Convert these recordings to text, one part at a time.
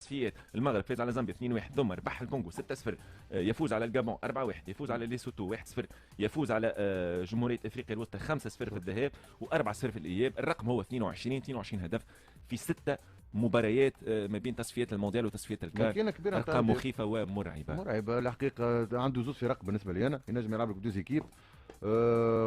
تصفيات المغرب فاز على زامبيا 2-1، ثم ربح الكونغو 6-0، يفوز على الجابون 4-1، يفوز على ليسوتو 1-0، يفوز على جمهوريه افريقيا الوسطى 5-0 في الذهاب و4-0 في الاياب. الرقم هو 22 هدف في 6 مباريات ما بين تصفيات المونديال وتصفيات الكان. ارقام مخيفه ومرعبه الحقيقه. عنده زوز فرق بالنسبه لي انا، ينجم يلعب لك دوز ايكيب،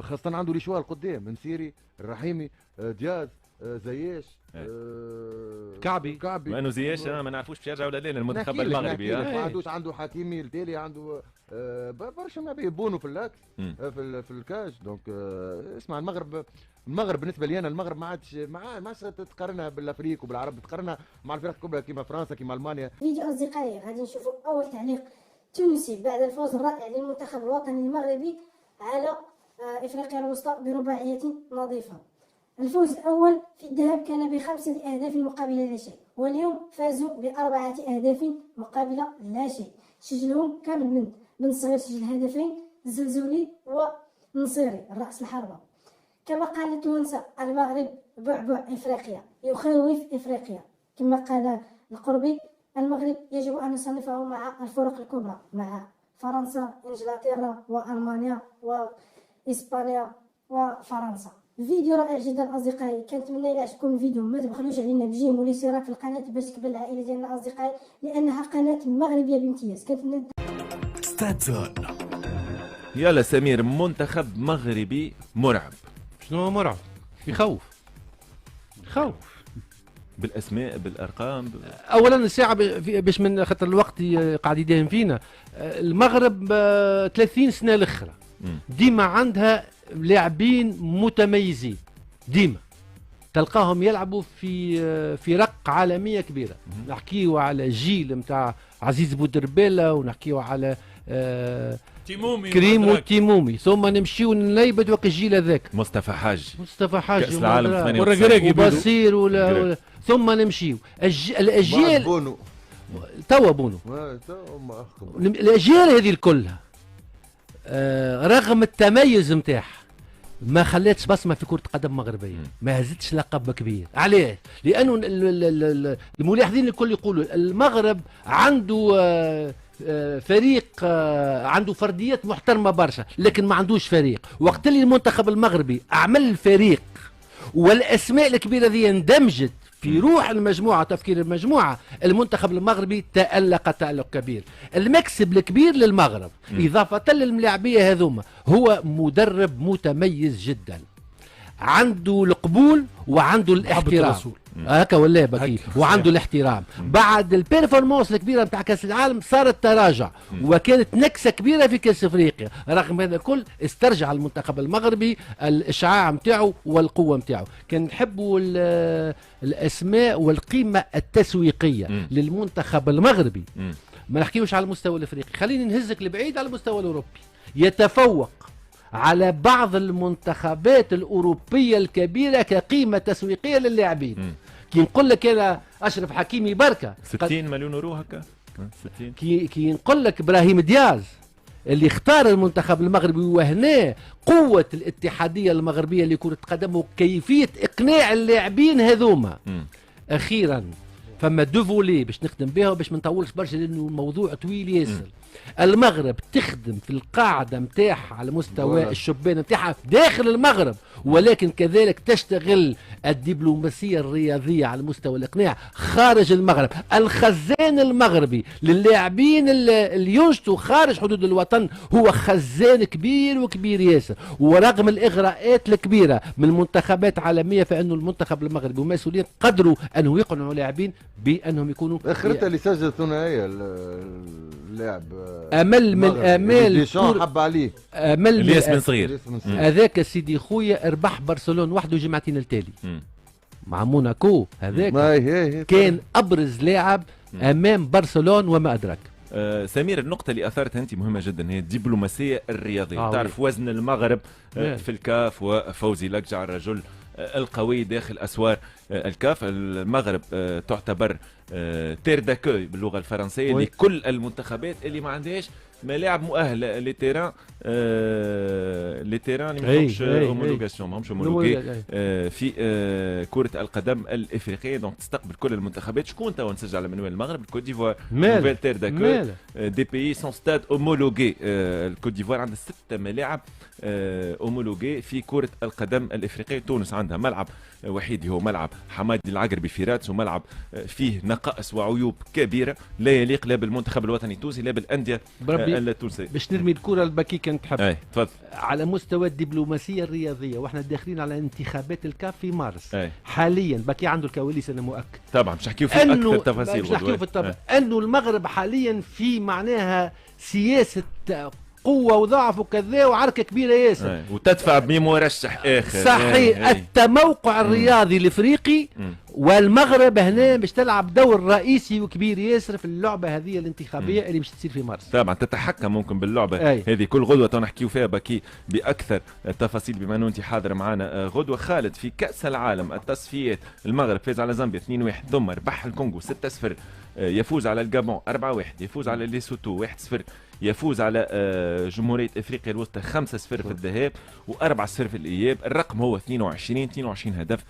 خاصه عنده لي شوال قدام من سيري الرحيمي دياز زياش كعبي وانه زياش ما نعرفوش باش يرجع ولا لا للمنتخب المغربي. ما عندوش، عنده حكيمي التالي، عنده برشا لاعبين بونو في اللاكس في الكاج. دونك اسمع، المغرب بالنسبه لي انا، المغرب ما عادش تقارنها بالافريق وبالعرب، تقارنها مع الفرق الكبرى كيما فرنسا كيما المانيا. فيديو اصدقائي غادي نشوفوا اول تعليق تونسي بعد الفوز الرائع للمنتخب الوطني المغربي على افريقيا الوسطى برباعيه نظيفه. الفوز الأول في الذهاب كان ب5 أهداف مقابل لا شيء، واليوم فازوا ب4 أهداف مقابل لا شيء. سجلهم كامل من بن صغير، سجل هدفين، الزلزولي ونصيري الرأس الحربة. كما قال التوانسة، المغرب بعبع إفريقيا، يخوف إفريقيا. كما قال القربي، المغرب يجب أن نصنفه مع الفرق الكبرى، مع فرنسا، إنجلترا وألمانيا وإسبانيا وفرنسا. فيديو رائع جدا اصدقائي، كنتمنى يعجبكم الفيديو. ما تبخلوش علينا بجيم والاشتراك في القناه باش تقبل العائله ديالنا اصدقائي، لانها قناه مغربيه بامتياز. كنتمنى ستاتزون. يلا سمير، منتخب مغربي مرعب. شنو مرعب؟ يخوف بالاسماء بالارقام. اولا الساعه باش من خاطر الوقت قاعد يداهم فينا. المغرب 30 سنه الاخرى ديما عندها لاعبين متميزين، ديما تلقاهم يلعبوا في فرق عالميه كبيره. نحكيو على جيل نتاع عزيز بودربيله، ونحكيو على تيمومي كريم وتيمومي، ثم نمشيو نليبد وقت الجيل هذاك مصطفى حاج كأس العالم وبصير ولا ثم نمشيو الاجيال بونو توا بونو الاجيال هذه كلها رغم التميز نتاعها ما خلاتش بصمه في كره قدم مغربيه، ما هزتش لقب كبير. عليه؟ لانه الملاحظين الكل يقولوا المغرب عنده فريق، عنده فرديات محترمه برشا، لكن ما عندوش فريق. وقت اللي المنتخب المغربي عمل الفريق والاسماء الكبيره ذي اندمجت في روح المجموعة، تفكير المجموعة، المنتخب المغربي تألق تألق كبير. المكسب الكبير للمغرب إضافة للملاعبية هذوما، هو مدرب متميز جدا، عنده القبول وعنده الاحترام، هكا ولا بكي، وعنده الاحترام. بعد البيرفورمانس الكبيره نتاع كاس العالم صار التراجع، وكانت نكسه كبيره في كاس افريقيا. رغم هذا الكل استرجع المنتخب المغربي الاشعاع نتاعو والقوه نتاعو. كان نحبوا الاسماء والقيمه التسويقيه للمنتخب المغربي. ما نحكيوش على المستوى الافريقي، خليني نهزك لبعيد على المستوى الاوروبي. يتفوق على بعض المنتخبات الأوروبية الكبيرة كقيمة تسويقية للاعبين. كي نقول لك أنا أشرف حكيمي بركة 60 مليون يورو هكا، 60. كي نقول لك إبراهيم دياز اللي اختار المنتخب المغربي، وهنا قوة الاتحادية المغربية لكرة قدم وكيفية إقناع اللاعبين هذوما. أخيرا فما دو فولي باش نخدم بها وباش ما نطولش برشا لأنه الموضوع طويل ياسر. المغرب تخدم في القاعدة متاعها على مستوى الشبان متاعها داخل المغرب، ولكن كذلك تشتغل الدبلوماسية الرياضية على مستوى الإقناع خارج المغرب. الخزان المغربي للاعبين اللي ينشطوا خارج حدود الوطن هو خزان كبير وكبير ياسر. ورغم الإغراءات الكبيرة من منتخبات عالمية، فإنه المنتخب المغربي ومسؤولين قدروا أنه يقنعوا لاعبين بأنهم يكونوا اخرتها اللي سجل ثنائية اللاعب امل من امال حب عليه امل الياس بن صغير هذاك سيدي خويا ربح برشلونه وحده جمعتين التالي مع موناكو. هذاك كان ابرز لاعب امام برشلونه وما ادراك. سمير، النقطة اللي أثرتها أنت مهمة جدا، هي الدبلوماسية الرياضية. تعرف وزن المغرب في الكاف، وفوزي لقجع الرجل القوي داخل أسوار الكاف. المغرب تعتبر تير داكوي باللغه الفرنسيه لكل المنتخبات اللي ما عندهاش ملاعب مؤهله لتيران اللي ماهمش اومولوغاسيون ماهمش اومولوغي في كره القدم الافريقيه. دونك تستقبل كل المنتخبات. شكون توا نسجل على منوال المغرب؟ الكوت ديفوار نوفيل تير داكوي دي بيي سون ستاد اومولوغي. الكوت ديفوار عندها 6 ملاعب اومولوغي في كره القدم الافريقيه. تونس عندها ملعب وحيد هو ملعب حمادي العقربي في رادس، وملعب فيه نقائص وعيوب كبيره لا يليق لا بالمنتخب الوطني التونسي لا بالانديه التونسيه. باش نرمي الكره الباكي كان تحب. تفضل. على مستوى الدبلوماسيه الرياضيه واحنا داخلين على انتخابات الكاف في مارس. حاليا باكي عنده الكواليس، انا مؤكد. طبعا مش نحكيو في اكثر تفاصيل. مش نحكيو في الطبع انه المغرب حاليا في معناها سياسه قوه وضعف وكذا وعركه كبيره ياسر. وتدفع بمرشح اخر. صحيح. التموقع الرياضي الافريقي والمغرب هنا باش تلعب دور رئيسي وكبير ياسر في اللعبه هذه الانتخابيه اللي باش تصير في مارس. طبعا تتحكم ممكن باللعبه هذه. كل غدوه نحكيو فيها باكي باكثر التفاصيل بما انه انت حاضر معنا. غدوه خالد في كاس العالم التصفيات، المغرب فاز على زامبيا 2-1، ثم ربح الكونغو 6-0، يفوز على الجابون 4-1، يفوز على ليسوتو 1-0، يفوز على جمهورية افريقيا الوسطى 5-0 في الذهاب و4-0 في الاياب. الرقم هو 22 هدف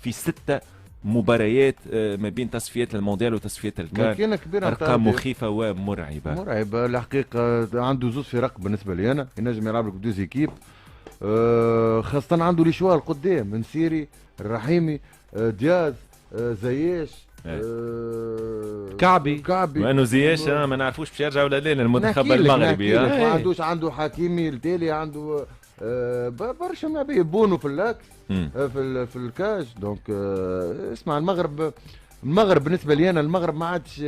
في 6 مباريات ما بين تصفيات المونديال وتصفيات الكان. ارقام مخيفه ومرعبه. الحقيقه عنده زوز فرق بالنسبه لي انا، ينجم يلعب لك بدوز ايكيب، خاصه عنده لي شوار القدام من سيري الرحيمي دياز زياش كعبي وانه زياش ما نعرفوش باش يرجع ولا لا المنتخب المغربي. ما عنده حكيمي التالي، عنده برشا ما بونو في اللاك في الكاج. دونك اسمع، المغرب بالنسبه لي انا، المغرب ما عادش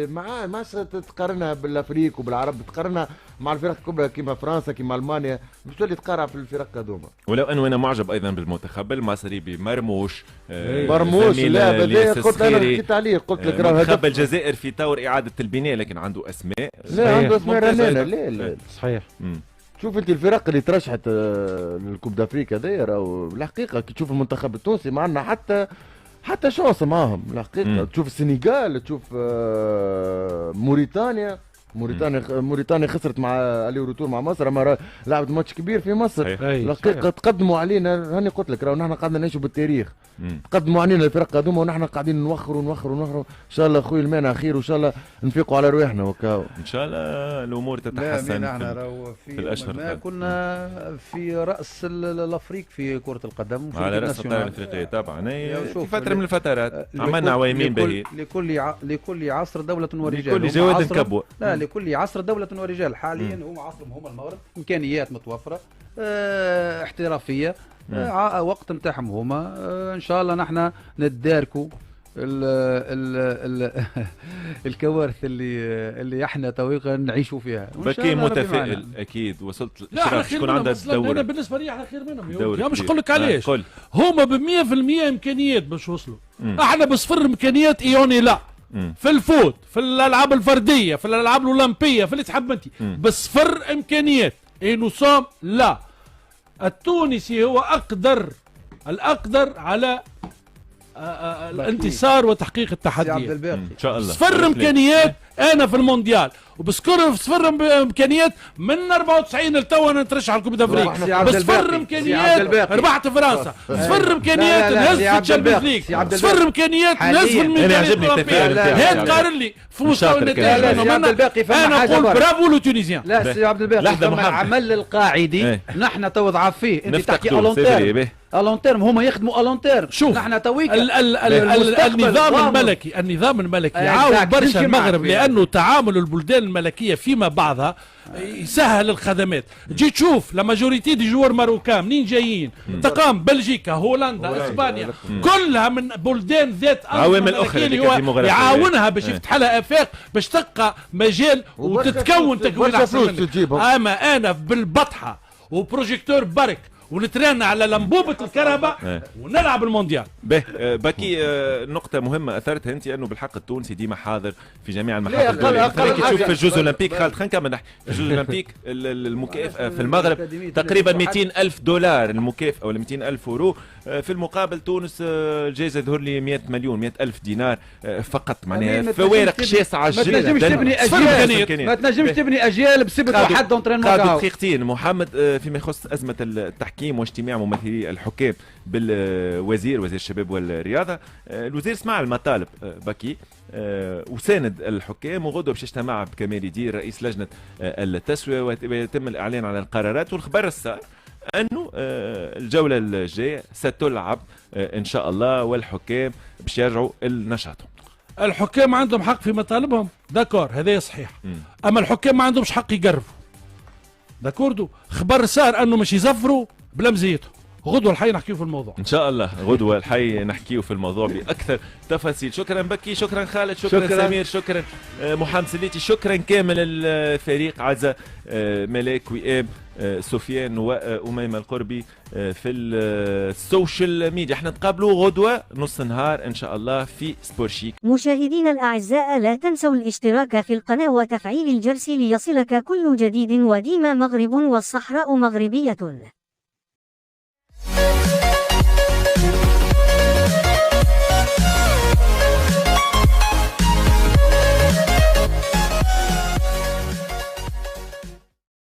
تقارنها بالافريق وبالعرب، تقارنها مع الفرق الكبرى كيما فرنسا كيما المانيا، مش تولي تقارع في الفرق هذوما. ولو انه انا معجب ايضا بالمنتخب المصري بمرموش لا قلت انا حكيت عليه، قلت لك منتخب الجزائر في طور اعاده البناء، لكن عنده اسماء. لا عنده اسماء رنانه. لا صحيح. شوف انت الفرق اللي ترشحت للكوب دافريكا هذايا، راهو الحقيقه كي تشوف المنتخب التونسي ما عندنا حتى شانس معاهم الحقيقه. تشوف السنغال، تشوف موريتانيا خسرت مع الي روتور مع مصر، اما لعبت ماتش كبير في مصر الحقيقه. تقدموا علينا، هاني قلت لك راهو نحن قاعدين نعيشوا بالتاريخ. تقدموا علينا الفرق هذوما ونحن قاعدين نوخروا. ان شاء الله خويا المانع خير، وان شاء الله نفيقوا على رواحنا وكاو. ان شاء الله الامور تتحسن. نحن في الاشهر ما كنا في راس الافريق في كره القدم، على راس القاره الافريقيه طبعا. في فتره من الفترات عملنا عوامين باهيين. لكل عصر دوله ورجال، لكل جواد كبوه. لا، لكل عصر دولة ورجال. حاليا هم عصرهم هم المغرب، إمكانيات متوفرة، احترافية، وقت نتاعهم هما. إن شاء الله نحن نداركوا الكوارث اللي احنا تويقا نعيشوا فيها. بكي متفائل اكيد. وصلت الاشراف شكون عندها الدورة. انا بالنسبه لي احنا خير منهم يا مش نقول لك علاش. هما ب100% امكانيات باش وصلوا. احنا بصفر امكانيات ايوني لا في الفوت، في الالعاب الفرديه، في الالعاب الاولمبيه، في اللي تحب انت، بصفر امكانيات. انو صام لا. التونسي هو الاقدر على الانتصار وتحقيق التحديات ان شاء الله. صفر امكانيات انا في المونديال، وبذكر صفر امكانيات من 94 لتوا انا نترشح على الكوب دافريك. بصفر امكانيات ربحت فرنسا، صفر امكانيات نهز في الشامبيونز ليج، صفر امكانيات نهز في الميداليه. هات قارن لي في مستوى النتائج. انا نقول برافو لو تونيزيان. لا سي عبد الباقي، فما العمل القاعدي نحن تو ضعاف فيه. انت تحكي الون تيرم، هما يخدموا الون تيرم. شوف نحن تويك النظام الملكي يعاون برشا المغرب، لانه تعامل البلدان الملكيه فيما بعضها يسهل الخدمات. جي تشوف لا ماجوريتي دي جوار ماروكان منين جايين، تقام بلجيكا، هولندا، اسبانيا، كلها من بلدان ذات عوامل اخرى اللي هو يعاونها باش يفتح لها افاق باش تلقى مجال وتتكون تكوين احسن. اما انا بالبطحه وبروجيكتور برك ونترينا على لمبوبه الكهرباء ونلعب المونديال. به باكي نقطة مهمة أثرتها أنت أنه بالحق التونسي ديما حاضر في جميع المحافل الدولية. تشوف في الجوز الأولمبيك خالد خلينا نكمل نحكي في الجوز الأولمبيك المكافأة في المغرب تقريبا 200,000 دولار المكافأة ولا 200,000 يورو. في المقابل تونس الجائزة ظهر لي 100 مليون 100,000 دينار فقط. معناها فوارق شاسعة جدا. ما تنجمش تبني أجيال، ما تنجمش تبني أجيال بسبب واحد دونترينمون. قابل دقيقتين محمد فيما يخص أزمة التحكيم واجتماع ممثلي الحكام بالوزير الشباب والرياضة. الوزير سمع المطالب باكي وساند الحكام، وغدوة باش يجتمع بكمال يدير رئيس لجنة التسوية ويتم الإعلان على القرارات. والخبر السار أنه الجولة الجاية ستلعب إن شاء الله والحكام باش يرجعوا لنشاطهم. الحكام عندهم حق في مطالبهم داكور، هذا صحيح. أما الحكام ما عندهمش حق يقرفوا داكوردو. خبر صار أنه مش يزفروا بلا مزيتهم. غدوة الحي نحكيو في الموضوع ان شاء الله. غدوة الحي نحكيو في الموضوع باكثر تفاصيل. شكرا بكي، شكرا خالد، شكرا سمير، شكرا محمد سليتي، شكرا كامل الفريق عزة ملاك وئام سفيان وأميمة القربي في السوشيال ميديا. احنا نتقابلوا غدوة نص نهار ان شاء الله في سبورشيك. مشاهدينا الأعزاء، لا تنسوا الاشتراك في القناة وتفعيل الجرس ليصلك كل جديد. وديما مغرب والصحراء مغربية.